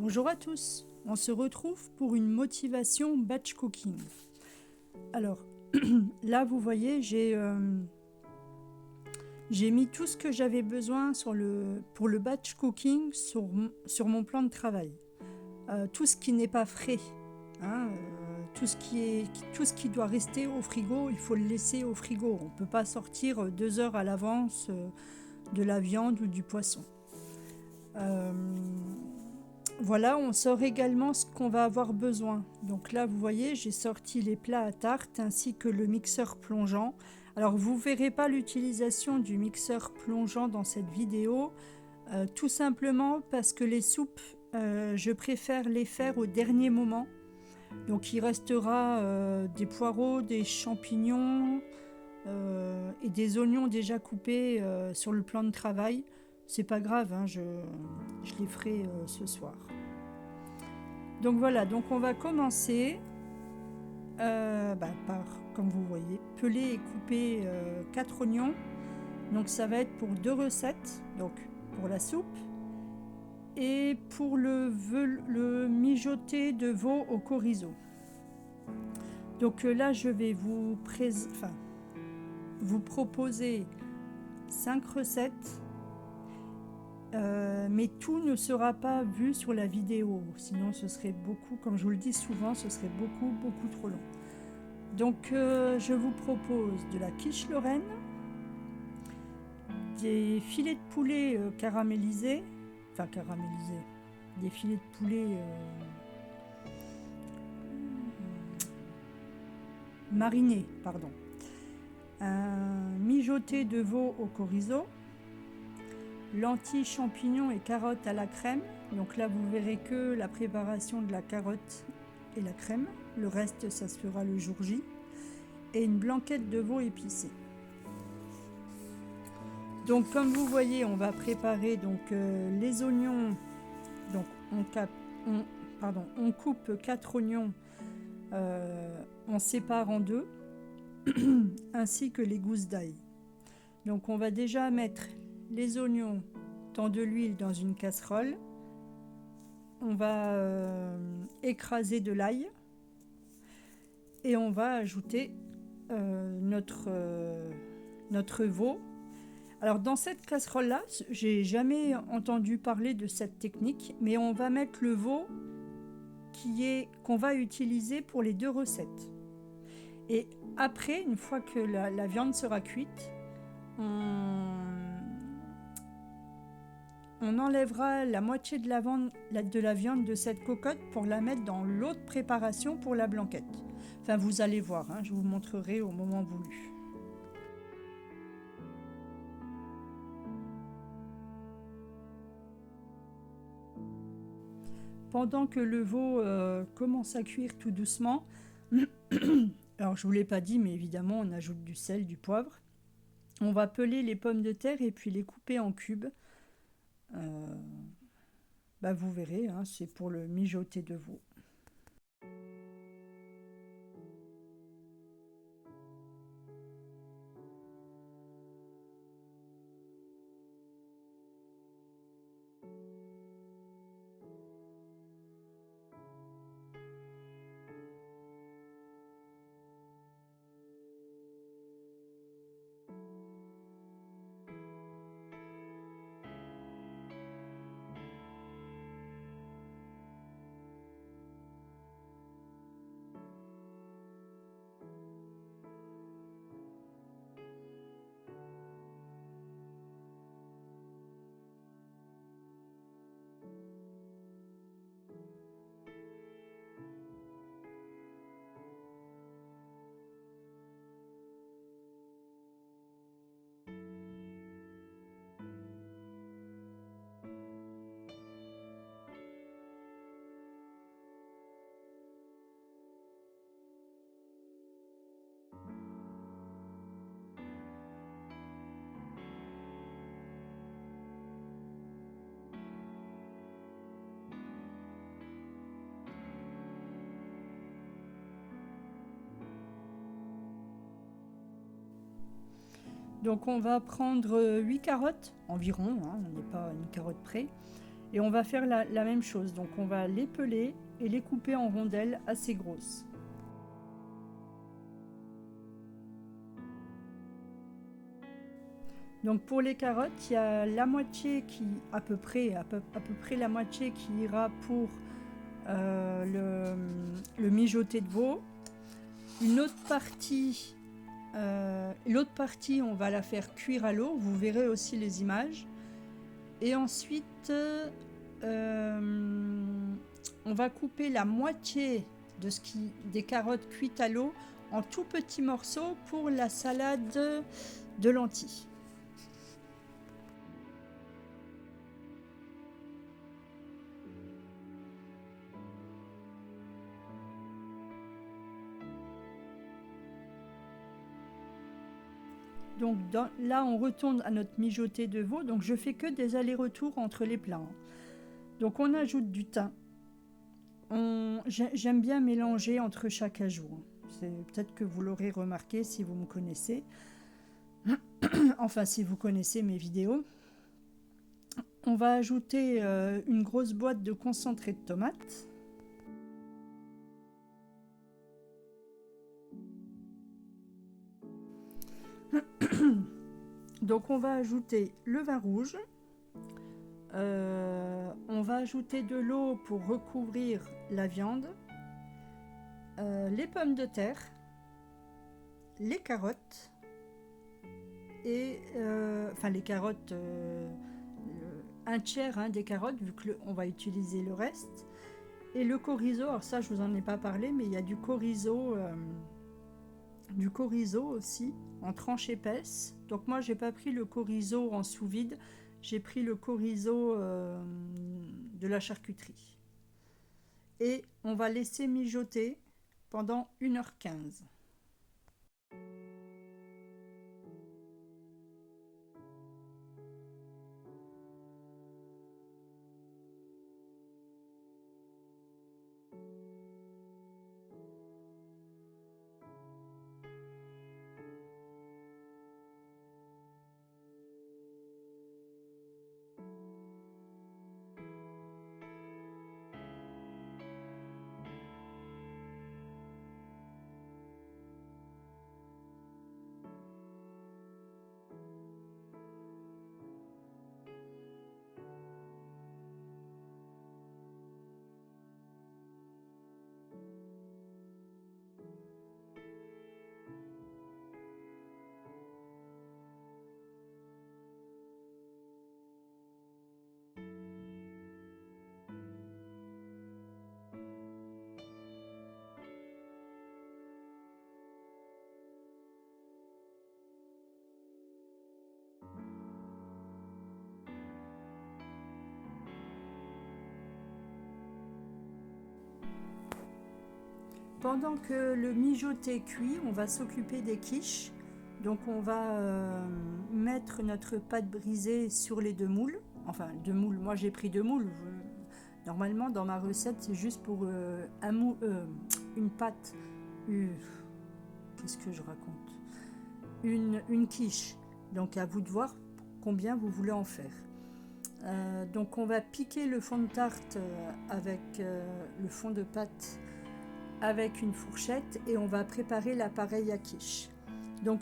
Bonjour à tous, on se retrouve pour une motivation batch cooking. Alors là vous voyez j'ai mis tout ce que j'avais besoin pour le batch cooking sur mon plan de travail. Tout ce qui n'est pas frais, hein, tout ce qui doit rester au frigo, il faut le laisser au frigo. On ne peut pas sortir 2 heures à l'avance de la viande ou du poisson. Voilà, on sort également ce qu'on va avoir besoin. Donc là, vous voyez, j'ai sorti les plats à tarte ainsi que le mixeur plongeant. Alors, vous ne verrez pas l'utilisation du mixeur plongeant dans cette vidéo, tout simplement parce que les soupes, je préfère les faire au dernier moment. Donc, il restera des poireaux, des champignons et des oignons déjà coupés sur le plan de travail. C'est pas grave, hein, je les ferai ce soir. Donc voilà, donc on va commencer par, comme vous voyez, peler et couper 4 oignons. Donc ça va être pour 2 recettes, donc pour la soupe et pour le mijoté de veau au chorizo. Donc là, je vais vous proposer 5 recettes. Mais tout ne sera pas vu sur la vidéo, sinon ce serait beaucoup, comme je vous le dis souvent, ce serait beaucoup trop long. Donc je vous propose de la quiche Lorraine, des filets de poulet caramélisés, des filets de poulet marinés, pardon, un mijoté de veau au chorizo, lentilles, champignons et carottes à la crème. Donc là, vous verrez que la préparation de la carotte et la crème. Le reste, ça se fera le jour J. Et une blanquette de veau épicée. Donc, comme vous voyez, on va préparer les oignons. Donc, on coupe 4 oignons, on sépare en 2, ainsi que les gousses d'ail. Donc, on va déjà mettre les oignons dans de l'huile dans une casserole. On va écraser de l'ail et on va ajouter notre veau. Alors dans cette casserole là, j'ai jamais entendu parler de cette technique, mais on va mettre le veau qu'on va utiliser pour les 2 recettes. Et après, une fois que la viande sera cuite, on enlèvera la moitié de la viande de cette cocotte pour la mettre dans l'autre préparation pour la blanquette. Enfin, vous allez voir, hein, je vous montrerai au moment voulu. Pendant que le veau commence à cuire tout doucement, alors je ne vous l'ai pas dit, mais évidemment, on ajoute du sel, du poivre. On va peler les pommes de terre et puis les couper en cubes. Vous verrez, hein, c'est pour le mijoté de veau. Donc on va prendre 8 carottes environ, hein, on n'est pas à une carotte près, Et on va faire la même chose. Donc on va les peler et les couper en rondelles assez grosses. Donc pour les carottes, il y a la moitié qui, à peu près la moitié qui ira pour le mijoté de veau. L'autre partie, on va la faire cuire à l'eau. Vous verrez aussi les images. Et ensuite, on va couper la moitié des carottes cuites à l'eau en tout petits morceaux pour la salade de lentilles. Donc là, on retourne à notre mijoté de veau. Donc je fais que des allers-retours entre les plats. Donc on ajoute du thym. J'aime bien mélanger entre chaque ajout. Peut-être que vous l'aurez remarqué si vous me connaissez. Enfin, si vous connaissez mes vidéos. On va ajouter une grosse boîte de concentré de tomates. Donc on va ajouter le vin rouge. On va ajouter de l'eau pour recouvrir la viande. Les pommes de terre. Les carottes. Et enfin les carottes, un tiers des carottes, vu qu'on va utiliser le reste. Et le chorizo, alors ça je vous en ai pas parlé, mais il y a du chorizo aussi en tranches épaisses. Donc moi j'ai pas pris le chorizo en sous vide, j'ai pris le chorizo de la charcuterie. Et on va laisser mijoter pendant 1h15. Pendant que le mijoté cuit, on va s'occuper des quiches. Donc on va mettre notre pâte brisée sur les 2 moules. Enfin, 2 moules, moi j'ai pris 2 moules. Normalement, dans ma recette, c'est juste pour une pâte. Qu'est-ce que je raconte? Une quiche. Donc à vous de voir combien vous voulez en faire. Donc on va piquer le fond de tarte avec le fond de pâte avec une fourchette et on va préparer l'appareil à quiche. Donc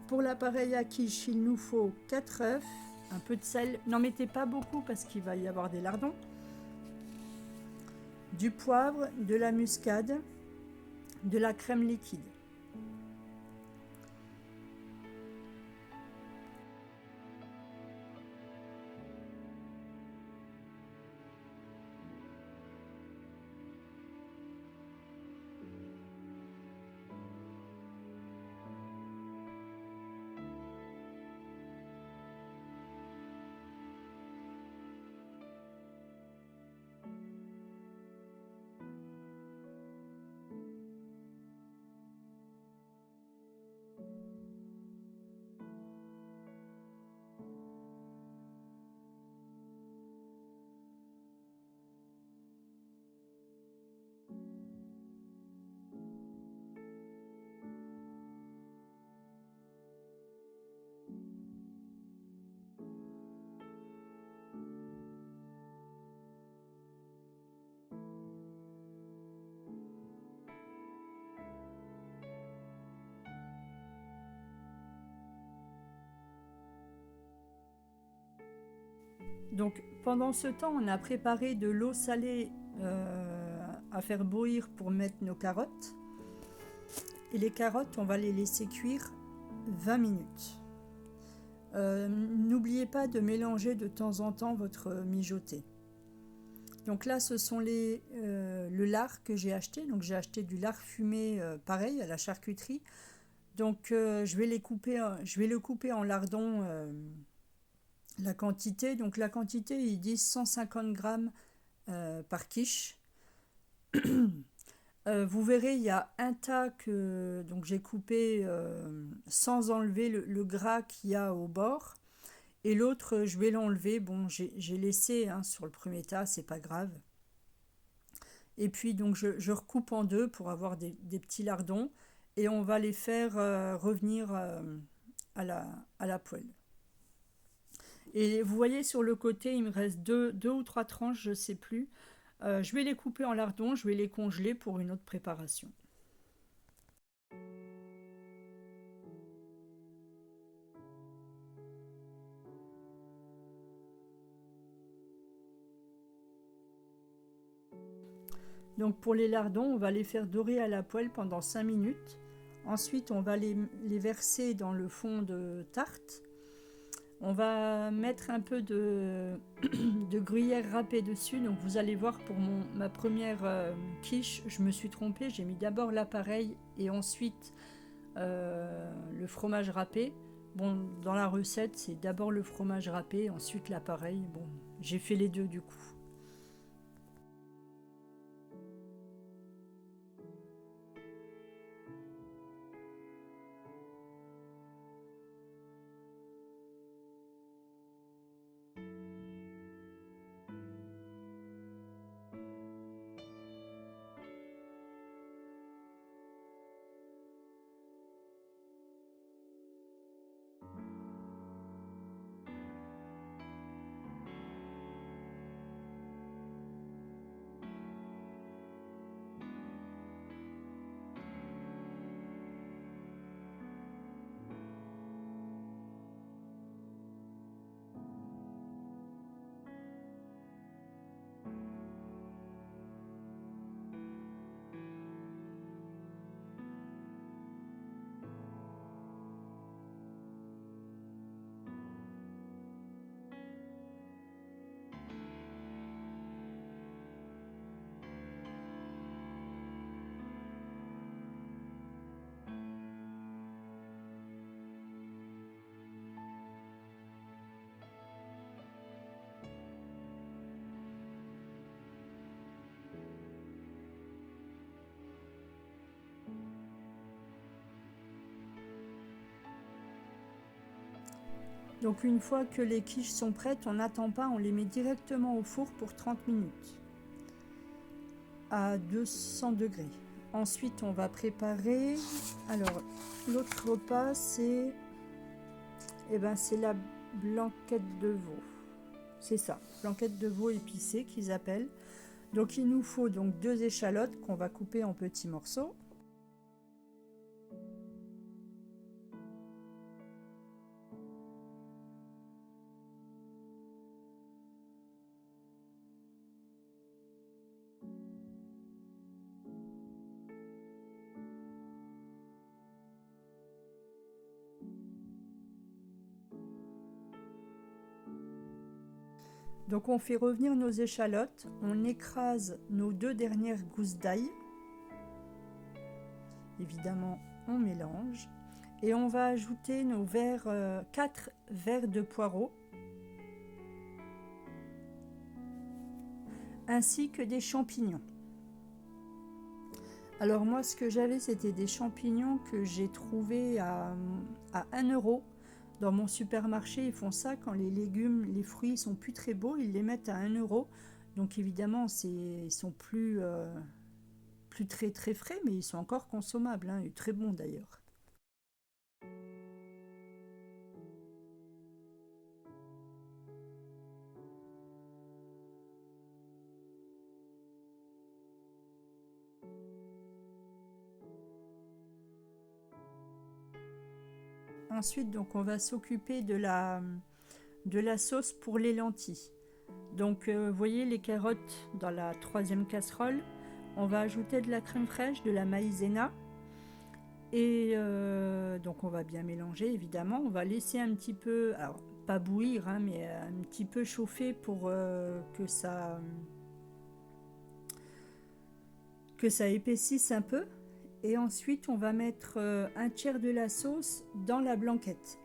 pour l'appareil à quiche, il nous faut 4 œufs, un peu de sel, n'en mettez pas beaucoup parce qu'il va y avoir des lardons, du poivre, de la muscade, de la crème liquide. Donc pendant ce temps, on a préparé de l'eau salée à faire bouillir pour mettre nos carottes. Et les carottes, on va les laisser cuire 20 minutes. N'oubliez pas de mélanger de temps en temps votre mijoté. Donc là, ce sont le lard que j'ai acheté. Donc j'ai acheté du lard fumé, pareil, à la charcuterie. Donc je vais le couper en lardons, la quantité. Donc la quantité, ils disent 150 grammes par quiche. Vous verrez, il y a un tas que donc j'ai coupé sans enlever le gras qu'il y a au bord. Et l'autre, je vais l'enlever. Bon, j'ai laissé sur le premier tas, c'est pas grave. Et puis, donc, je recoupe en deux pour avoir des petits lardons. Et on va les faire revenir à la poêle. Et vous voyez, sur le côté, il me reste deux ou trois tranches, je ne sais plus. Je vais les couper en lardons, je vais les congeler pour une autre préparation. Donc pour les lardons, on va les faire dorer à la poêle pendant 5 minutes. Ensuite, on va les verser dans le fond de tarte. On va mettre un peu de gruyère râpée dessus. Donc vous allez voir, pour ma première quiche, je me suis trompée. J'ai mis d'abord l'appareil et ensuite le fromage râpé. Bon, dans la recette, c'est d'abord le fromage râpé, ensuite l'appareil. Bon, j'ai fait les deux du coup. Donc une fois que les quiches sont prêtes, on n'attend pas, on les met directement au four pour 30 minutes à 200 degrés. Ensuite, on va préparer. Alors, l'autre repas, c'est la blanquette de veau. C'est ça, blanquette de veau épicée qu'ils appellent. Donc il nous faut donc 2 échalotes qu'on va couper en petits morceaux. Donc on fait revenir nos échalotes, on écrase nos 2 dernières gousses d'ail. Évidemment, on mélange. Et on va ajouter 4 verres de poireaux, ainsi que des champignons. Alors moi, ce que j'avais, c'était des champignons que j'ai trouvés à 1 euro. Dans mon supermarché, ils font ça quand les légumes, les fruits sont plus très beaux, ils les mettent à 1 euro. Donc évidemment, ils sont plus très très frais, mais ils sont encore consommables, et très bons d'ailleurs. Ensuite, donc, on va s'occuper de la sauce pour les lentilles. Donc vous voyez les carottes dans la troisième casserole. On va ajouter de la crème fraîche, de la maïzena. Et donc on va bien mélanger évidemment. On va laisser un petit peu, alors pas bouillir, hein, mais un petit peu chauffer pour que ça épaississe un peu. Et ensuite on va mettre un tiers de la sauce dans la blanquette.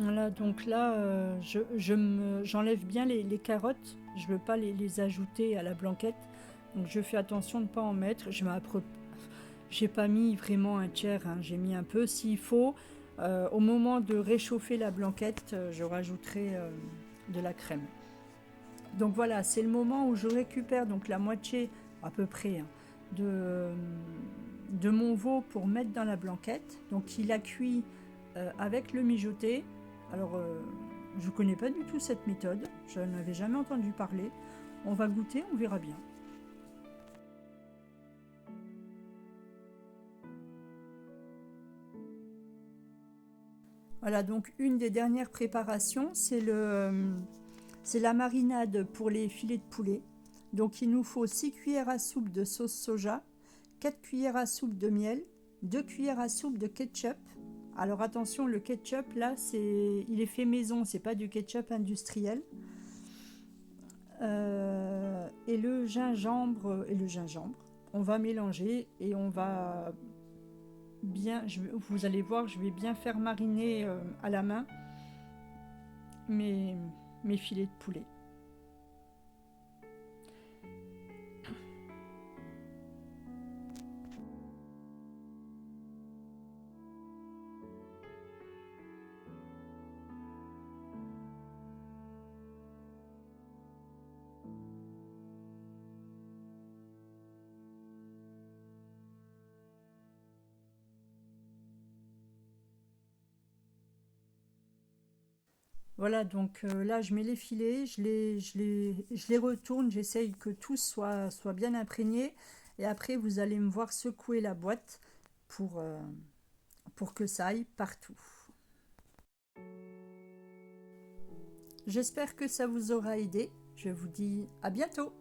Voilà, donc là, j'enlève bien les carottes. Je ne veux pas les ajouter à la blanquette. Donc je fais attention de ne pas en mettre. J'ai pas mis vraiment un tiers, hein, j'ai mis un peu. S'il faut, au moment de réchauffer la blanquette, je rajouterai de la crème. Donc voilà, c'est le moment où je récupère donc la moitié à peu près, hein, de mon veau pour mettre dans la blanquette. Donc il a cuit avec le mijoté. Alors je ne connais pas du tout cette méthode, je n'avais jamais entendu parler. On va goûter, on verra bien. Voilà, donc une des dernières préparations, c'est la marinade pour les filets de poulet. Donc il nous faut 6 cuillères à soupe de sauce soja, 4 cuillères à soupe de miel, 2 cuillères à soupe de ketchup. Alors attention, le ketchup là, il est fait maison, c'est pas du ketchup industriel. Et le gingembre on va mélanger et on va bien, vous allez voir, je vais bien faire mariner à la main mes, mes filets de poulet. Voilà, donc là je mets les filets, je les retourne, j'essaye que tout soit bien imprégné. Et après vous allez me voir secouer la boîte pour, euh, pour que ça aille partout. J'espère que ça vous aura aidé. Je vous dis à bientôt.